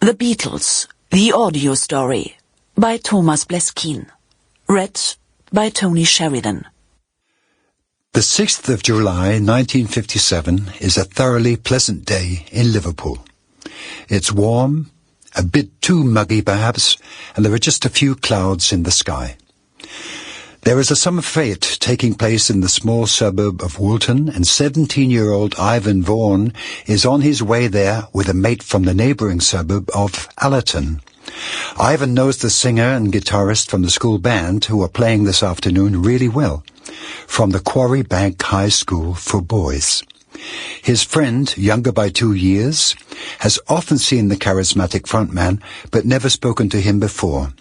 The Beatles, the Audiostory, by Thomas Bleskin. Read by Tony Sheridan. The 6th of July 1957 is a thoroughly pleasant day in Liverpool. It's warm, a bit too muggy perhaps, and there are just a few clouds in the sky. There is a summer fete taking place in the small suburb of Woolton, and 17-year-old Ivan Vaughan is on his way there with a mate from the neighbouring suburb of Allerton. Ivan knows the singer and guitarist from the school band who are playing this afternoon really well, from the Quarry Bank High School for Boys. His friend, younger by 2 years, has often seen the charismatic frontman, but never spoken to him before.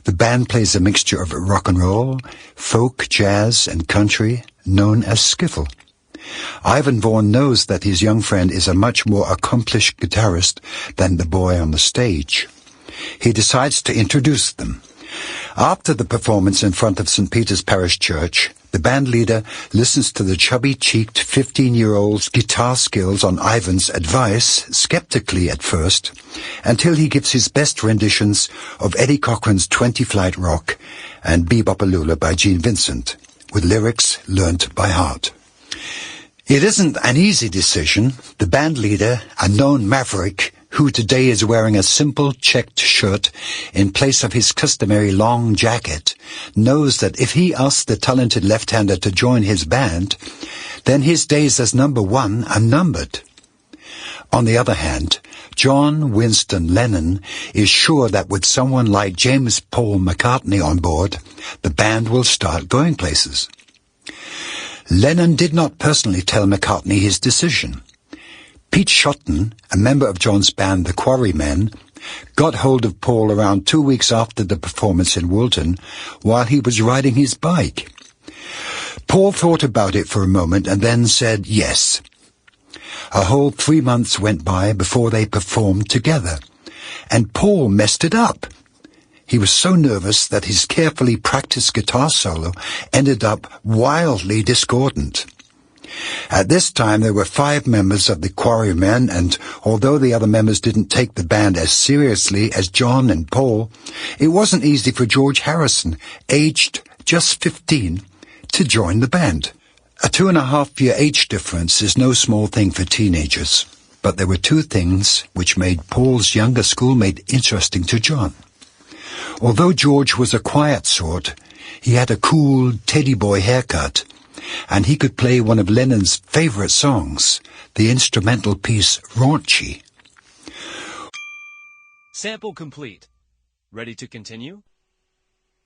The band plays a mixture of rock and roll, folk, jazz and country, known as skiffle. Ivan Vaughan knows that his young friend is a much more accomplished guitarist than the boy on the stage. He decides to introduce them. After the performance in front of St. Peter's Parish Church, the band leader listens to the chubby-cheeked 15-year-old's guitar skills on Ivan's advice, skeptically at first, until he gives his best renditions of Eddie Cochran's 20-Flight Rock and Bebopalula by Gene Vincent, with lyrics learnt by heart. It isn't an easy decision. The band leader, a known maverick, who today is wearing a simple checked shirt in place of his customary long jacket, knows that if he asks the talented left-hander to join his band, then his days as number one are numbered. On the other hand, John Winston Lennon is sure that with someone like James Paul McCartney on board, the band will start going places. Lennon did not personally tell McCartney his decision. Pete Shotton, a member of John's band The Quarrymen, got hold of Paul around 2 weeks after the performance in Woolton while he was riding his bike. Paul thought about it for a moment and then said yes. A whole 3 months went by before they performed together, and Paul messed it up. He was so nervous that his carefully practiced guitar solo ended up wildly discordant. At this time there were 5 members of the Quarrymen, and although the other members didn't take the band as seriously as John and Paul, it wasn't easy for George Harrison, aged just 15, to join the band. A 2.5-year age difference is no small thing for teenagers, but there were 2 things which made Paul's younger schoolmate interesting to John. Although George was a quiet sort, he had a cool teddy boy haircut, and he could play one of Lennon's favourite songs, the instrumental piece Raunchy. Sample complete. Ready to continue?